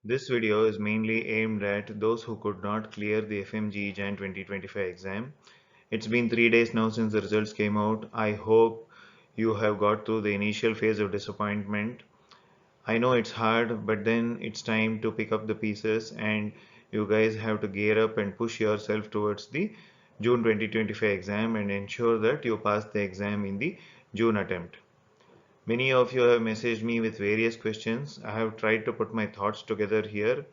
This video is mainly aimed at those who could not clear the FMGE Jan 2025 exam. It's been 3 days now since the results came out. I hope you have got through the initial phase of disappointment. I know it's hard, but then it's time to pick up the pieces and you guys have to gear up and push yourself towards the June 2025 exam and ensure that you pass the exam in the June attempt. Many of you have messaged me with various questions. I have tried to put my thoughts together here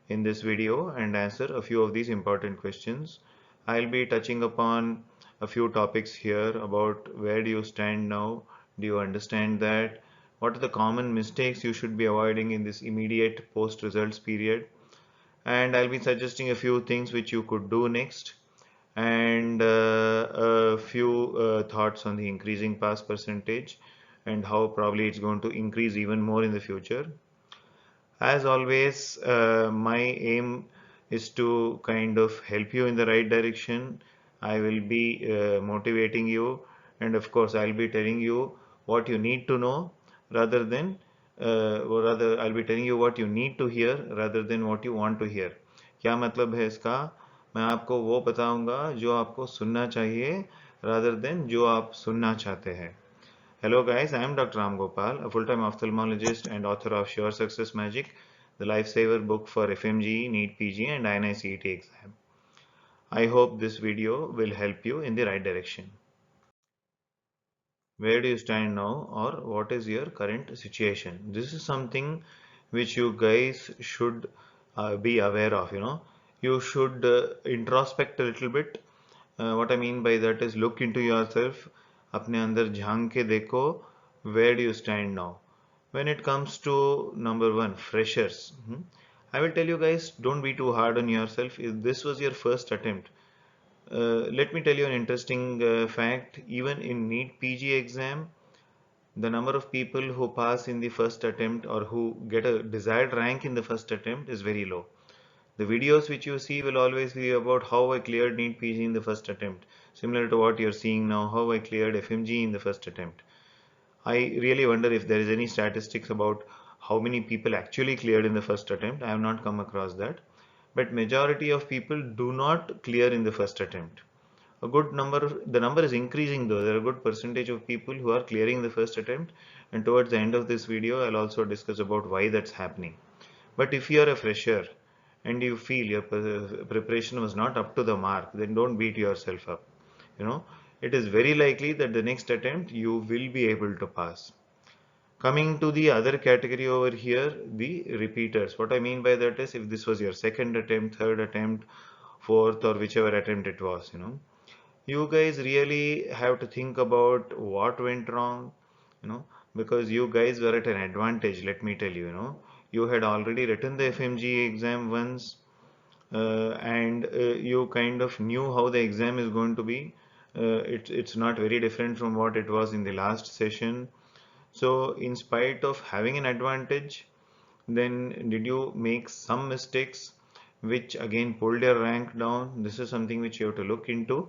in this video and answer a few of these important questions. I'll be touching upon a few topics here about where do you stand now, do you understand that, what are the common mistakes you should be avoiding in this immediate post results period, and I'll be suggesting a few things which you could do next and a few thoughts on the increasing pass percentage and how probably it's going to increase even more in the future. As always, my aim is to kind of help you in the right direction. I will be motivating you, and of course, I'll be telling you what you need to know rather than, or rather, I'll be telling you what you need to hear rather than what you want to hear. क्या मतलब है इसका? मैं आपको वो बताऊंगा जो आपको सुनना चाहिए rather than जो आप सुनना चाहते हैं. Hello guys, I am Dr. Ram Gopal, a full-time ophthalmologist and author of Sure Success Magic, the lifesaver book for FMGE, NEET PG and INI-CET exam. I hope this video will help you in the right direction. Where do you stand now or what is your current situation? This is something which you guys should be aware of, You should introspect a little bit. What I mean by that is look into yourself. अपने अंदर झांक के देखो, where do you stand now? When it comes to number one, freshers, I will tell you guys, don't be too hard on yourself. If this was your first attempt, let me tell you an interesting fact. Even in NEET PG exam, the number of people who pass in the first attempt or who get a desired rank in the first attempt is very low. The videos which you see will always be about how I cleared NEET PG in the first attempt, similar to what you're seeing now, how I cleared FMG in the first attempt. I really wonder if there is any statistics about how many people actually cleared in the first attempt. I have not come across that. But majority of people do not clear in the first attempt. A good number, the number is increasing though. There are a good percentage of people who are clearing the first attempt, and towards the end of this video I'll also discuss about why that's happening. But if you are a fresher and you feel your preparation was not up to the mark, then don't beat yourself up. It is very likely that the next attempt you will be able to pass. Coming to the other category over here, the repeaters. What I mean by that is if this was your second attempt, third attempt, fourth, or whichever attempt it was, you guys really have to think about what went wrong, you know, because you guys were at an advantage, let me tell you, you had already written the FMGE exam once, and you kind of knew how the exam is going to be. It's not very different from what it was in the last session. So in spite of having an advantage, then did you make some mistakes which again pulled your rank down? This is something which you have to look into.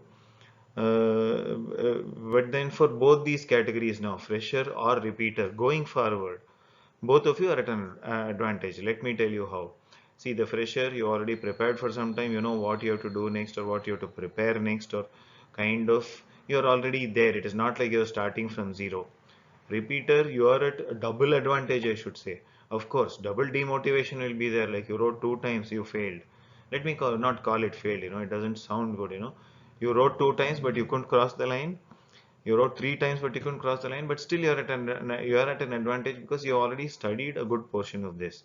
But then for both these categories now, fresher or repeater, going forward, both of you are at an advantage. Let me tell you how. See, the fresher, you already prepared for some time, you know what you have to do next or what you have to prepare next, or kind of you're already there. It is not like you're starting from zero. Repeater, you are at a double advantage, I should say. Of course, double demotivation will be there. Like you wrote two times, you failed. Let me not call it failed, it doesn't sound good, You wrote two times, but you couldn't cross the line. You wrote three times, but you couldn't cross the line. But still, you are at an advantage because you already studied a good portion of this.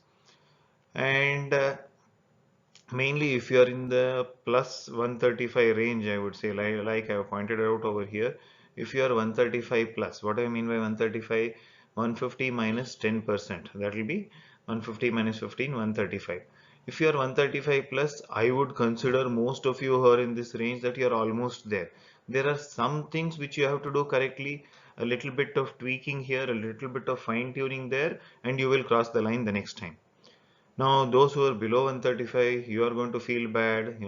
And mainly, if you are in the plus 135 range, I would say, like I have pointed out over here, if you are 135 plus, what do I mean by 135? 150 minus 10%. That will be 150 minus 15, 135. If you are 135 plus, I would consider most of you who are in this range that you are almost there. There are some things which you have to do correctly, a little bit of tweaking here, a little bit of fine tuning there, and you will cross the line the next time. Now, those who are below 135, you are going to feel bad,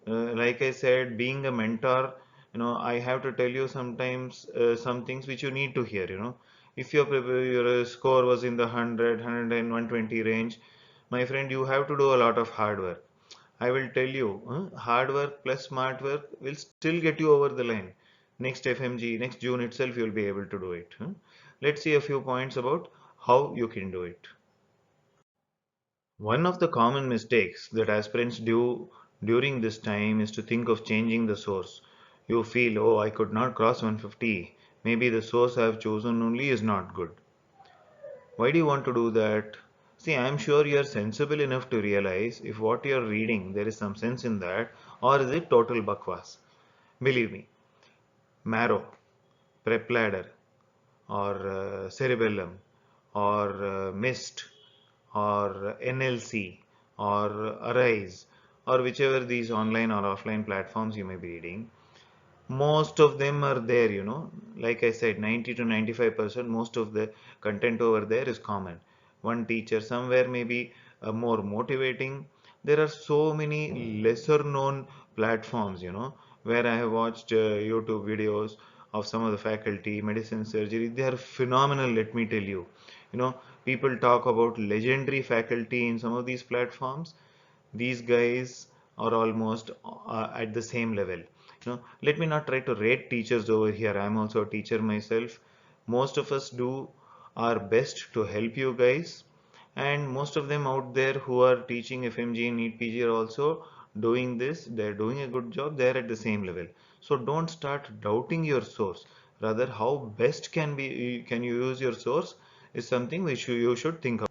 Like I said, being a mentor, I have to tell you sometimes some things which you need to hear, If your score was in the 100, 100 and 120 range, My friend, you have to do a lot of hard work. I will tell you, hard work plus smart work will still get you over the line. Next FMG, next June itself, you'll be able to do it. Let's see a few points about how you can do it. One of the common mistakes that aspirants do during this time is to think of changing the source. You feel, oh, I could not cross 150. Maybe the source I have chosen only is not good. Why do you want to do that? See, I am sure you are sensible enough to realize if what you are reading there is some sense in that, or is it total bakwas? Believe me, marrow, prep ladder, or cerebellum, or mist, or NLC, or Arise, or whichever these online or offline platforms you may be reading, most of them are there, like I said, 90 to 95%, most of the content over there is common. One teacher somewhere may be more motivating. There are so many lesser known platforms, where I have watched YouTube videos of some of the faculty, medicine, surgery. They are phenomenal, let me tell you. People talk about legendary faculty in some of these platforms. These guys are almost at the same level. Let me not try to rate teachers over here. I'm also a teacher myself. Most of us do our best to help you guys, and most of them out there who are teaching FMG and NEET PG are also doing this. They're doing a good job. They're at the same level. So don't start doubting your source. Rather, how best can you use your source is something which you should think of.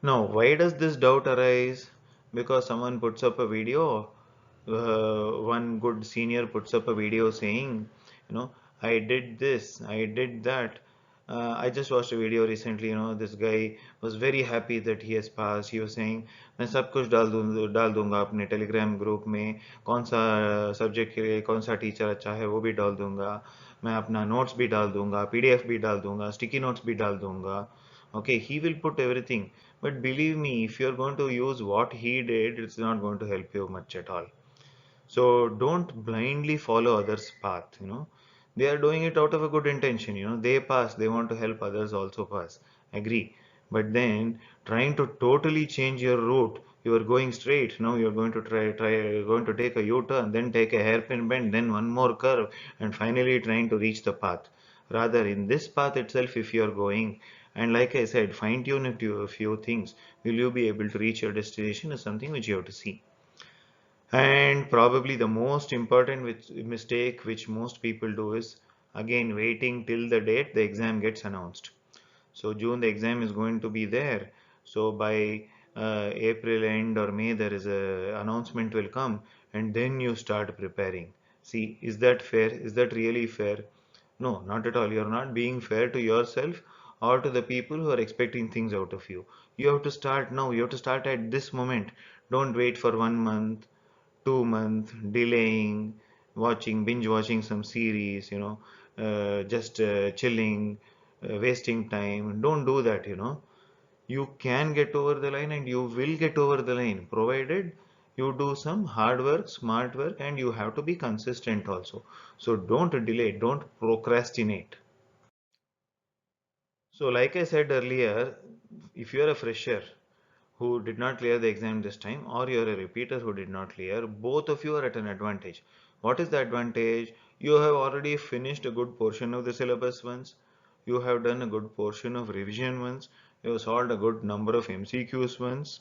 Now, why does this doubt arise? Because someone puts up a video, one good senior puts up a video saying, you know, I did this, I did that. I just watched a video recently, this guy was very happy that he has passed. He was saying, मैं सब कुछ डाल दूंगा अपने Telegram group में, कौन सा subject के लिए कौन सा टीचर अच्छा है वो भी डाल दूंगा, मैं अपना नोट्स भी डाल दूंगा, पीडीएफ भी डाल दूंगा, स्टिकी नोट्स भी डाल दूंगा. Okay, he will put everything, but believe me, if you're going to use what he did, it's not going to help you much at all. So don't blindly follow others' path. They are doing it out of a good intention. They pass, they want to help others also pass. Agree. But then trying to totally change your route, you are going straight, now you're going to going to take a U-turn, then take a hairpin bend, then one more curve, and finally trying to reach the path. Rather, in this path itself, if you are going, and like I said, fine tune a few things, will you be able to reach your destination is something which you have to see. And probably the most important mistake which most people do is again waiting till the date the exam gets announced. So June the exam is going to be there. So by April end or May there is a announcement will come, and then you start preparing. See, is that fair? Is that really fair? No, not at all. You're not being fair to yourself or to the people who are expecting things out of you. You have to start now. You have to start at this moment. Don't wait for 1 month, 2 month delaying, binge watching some series, just chilling, wasting time. Don't do that. You can get over the line and you will get over the line provided you do some hard work, smart work, and you have to be consistent also. So don't delay, don't procrastinate. So like I said earlier, if you are a fresher who did not clear the exam this time, or you're a repeater who did not clear, both of you are at an advantage. What is the advantage? You have already finished a good portion of the syllabus once, you have done a good portion of revision once, you have solved a good number of MCQs once,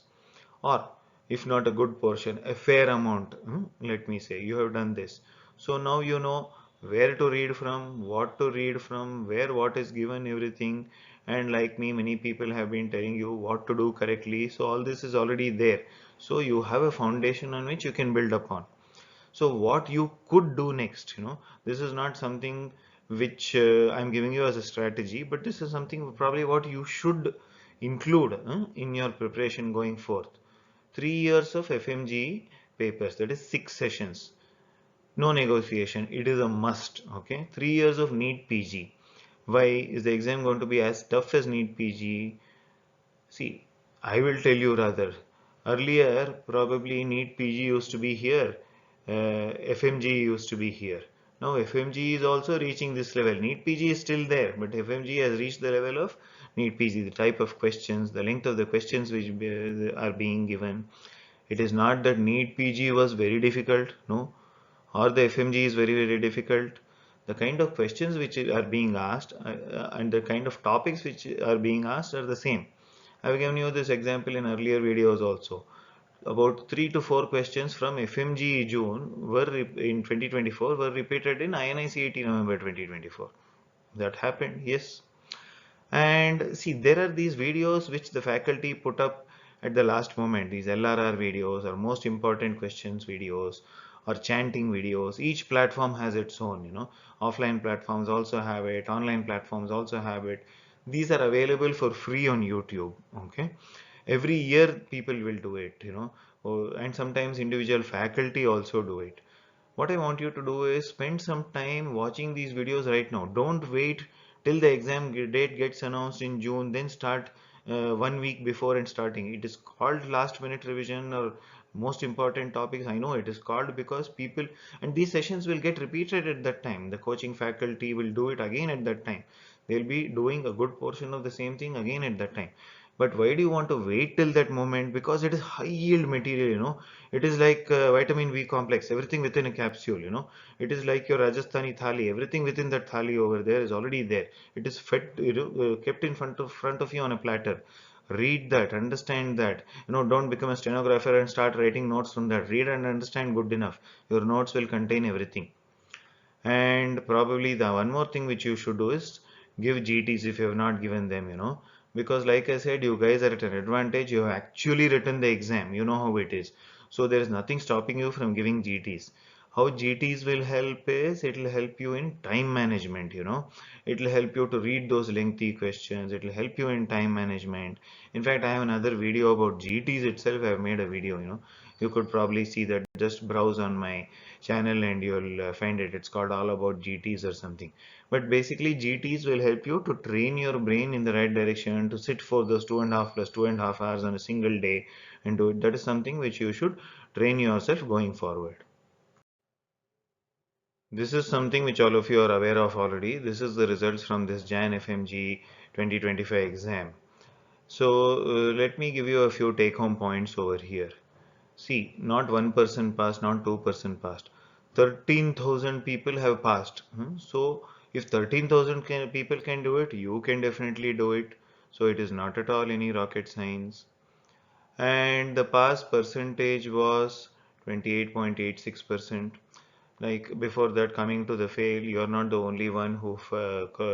or if not a good portion, a fair amount, let me say, you have done this. So now you know where to read from, what to read from, where what is given, everything. And like me, many people have been telling you what to do correctly. So all this is already there. So you have a foundation on which you can build upon. So what you could do next, this is not something which I'm giving you as a strategy, but this is something probably what you should include in your preparation going forth. 3 years of FMGE papers, that is 6 sessions. No negotiation, it is a must. Okay, 3 years of NEET PG. Why is the exam going to be as tough as NEET PG? See, I will tell you rather. Earlier, probably NEET PG used to be here, FMG used to be here. Now FMG is also reaching this level. NEET PG is still there, but FMG has reached the level of NEET PG. The type of questions, the length of the questions which are being given. It is not that NEET PG was very difficult, no, or the FMG is very difficult. The kind of questions which are being asked and the kind of topics which are being asked are the same. I have given you this example in earlier videos also. About 3 to 4 questions from FMGE June were in 2024 were repeated in INICET November 2024. That happened, yes. And see, there are these videos which the faculty put up at the last moment, these LRR videos or most important questions videos or chanting videos. Each platform has its own, offline platforms also have it, online platforms also have it. These are available for free on YouTube, okay? Every year people will do it, and sometimes individual faculty also do it. What I want you to do is spend some time watching these videos right now. Don't wait till the exam date gets announced in June, then start 1 week before and starting. It is called last minute revision or most important topics. I know it is called because people, and these sessions will get repeated at that time. The coaching faculty will do it again at that time. They'll be doing a good portion of the same thing again at that time. But why do you want to wait till that moment? Because it is high yield material, it is like vitamin V complex, everything within a capsule, it is like your Rajasthani thali, everything within that thali over there is already there. It is fed, kept in front of you on a platter. Read that, understand that, don't become a stenographer and start writing notes from that. Read and understand good enough. Your notes will contain everything. And probably the one more thing which you should do is give GTs if you have not given them, because like I said, you guys are at an advantage. You have actually written the exam. You know how it is. So there is nothing stopping you from giving GTs. How GTs will help is it will help you in time management, it will help you to read those lengthy questions. It will help you in time management. In fact, I have another video about GTs itself. I have made a video, you could probably see that. Just browse on my channel and you'll find it. It's called all about GTs or something. But basically GTs will help you to train your brain in the right direction to sit for those 2.5 plus 2.5 hours on a single day and do it. That is something which you should train yourself going forward. This is something which all of you are aware of already. This is the results from this Jan FMG 2025 exam. So let me give you a few take-home points over here. See, not one person passed, not 2% passed. 13,000 people have passed. So, if 13,000 people can do it, you can definitely do it. So, it is not at all any rocket science. And the pass percentage was 28.86%. Like before that, coming to the fail, you're not the only one who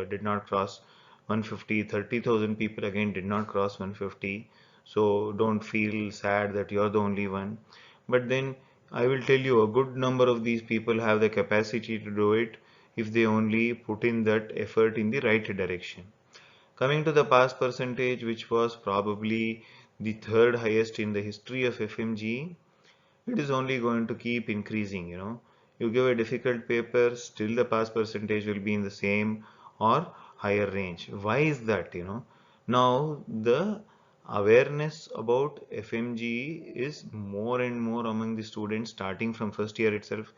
did not cross 150. 30,000 people again did not cross 150. So don't feel sad that you're the only one. But then I will tell you, a good number of these people have the capacity to do it if they only put in that effort in the right direction. Coming to the pass percentage, which was probably the third highest in the history of FMG, it is only going to keep increasing, You give a difficult paper, still the pass percentage will be in the same or higher range. Why is that, Now, the awareness about FMG is more and more among the students starting from first year itself.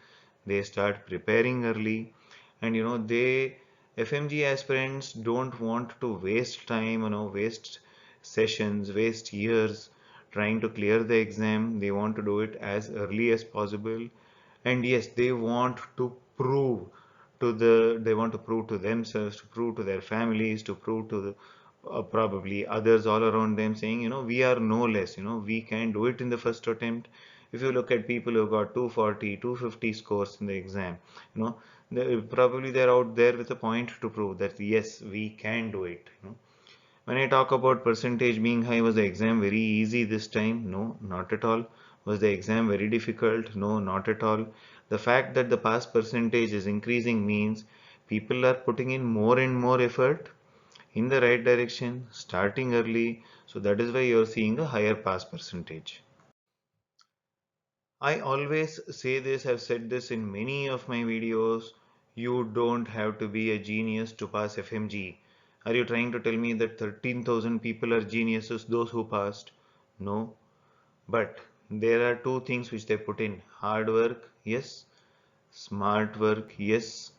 They start preparing early and, FMG aspirants don't want to waste time, waste sessions, waste years trying to clear the exam. They want to do it as early as possible. And yes, they want to prove they want to prove to themselves, to prove to their families, to prove to the probably others all around them, saying, we are no less, we can do it in the first attempt. If you look at people who got 240, 250 scores in the exam, probably they're out there with a point to prove that yes, we can do it. When I talk about percentage being high, was the exam very easy this time? No, not at all. Was the exam very difficult? No, not at all. The fact that the pass percentage is increasing means people are putting in more and more effort in the right direction, starting early. So that is why you're seeing a higher pass percentage. I always say this, I've said this in many of my videos. You don't have to be a genius to pass FMG. Are you trying to tell me that 13,000 people are geniuses, those who passed? No. But there are two things which they put in. Hard work, yes. Smart work, yes.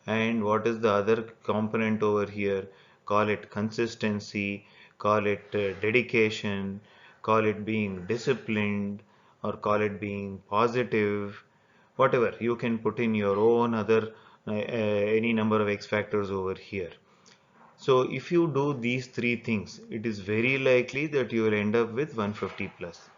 And what is the other component over here? Call it consistency, call it dedication, call it being disciplined, or call it being positive. Whatever, you can put in your own other any number of X factors over here. So if you do these three things, it is very likely that you will end up with 150 plus.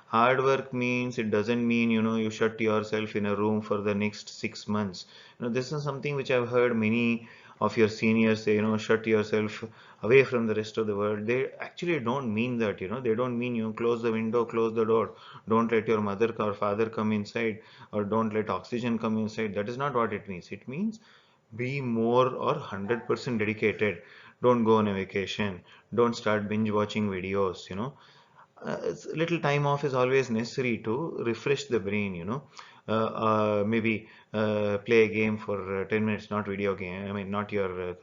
Hard work means, it doesn't mean, you shut yourself in a room for the next 6 months. This is something which I've heard many of your seniors say, shut yourself away from the rest of the world. They actually don't mean that, they don't mean you close the window, close the door, don't let your mother or father come inside, or don't let oxygen come inside. That is not what it means. It means be more or 100% dedicated. Don't go on a vacation. Don't start binge watching videos, little time off is always necessary to refresh the brain, maybe play a game for 10 minutes, not video game, I mean not your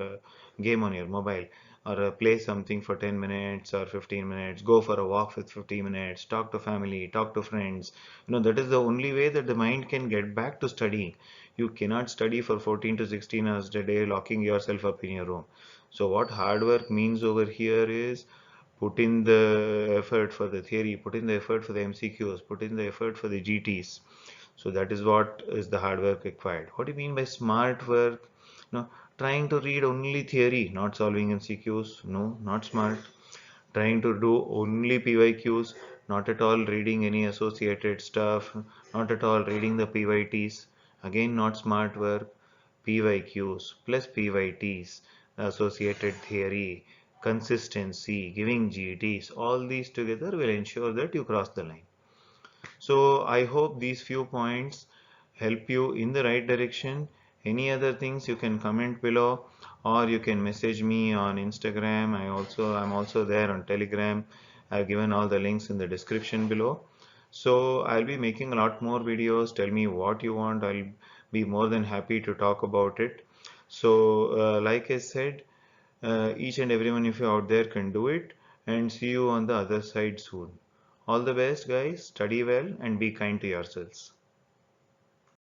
game on your mobile, or play something for 10 minutes or 15 minutes, go for a walk for 15 minutes, talk to family, talk to friends. That is the only way that the mind can get back to studying. You cannot study for 14 to 16 hours a day locking yourself up in your room. So what hard work means over here is put in the effort for the theory, put in the effort for the MCQs, put in the effort for the GTs. So that is what is the hard work required. What do you mean by smart work? Trying to read only theory, not solving MCQs. No, not smart. Trying to do only PYQs, not at all reading any associated stuff, not at all reading the PYTs. Again, not smart work. PYQs plus PYTs, associated theory, consistency, giving GTs, all these together will ensure that you cross the line. So I hope these few points help you in the right direction. Any other things you can comment below, or you can message me on Instagram. I'm also there on Telegram. I've given all the links in the description below. So I'll be making a lot more videos. Tell me what you want. I'll be more than happy to talk about it. So like I said, each and every one of you out there can do it, and see you on the other side soon. All the best, guys. Study well and be kind to yourselves.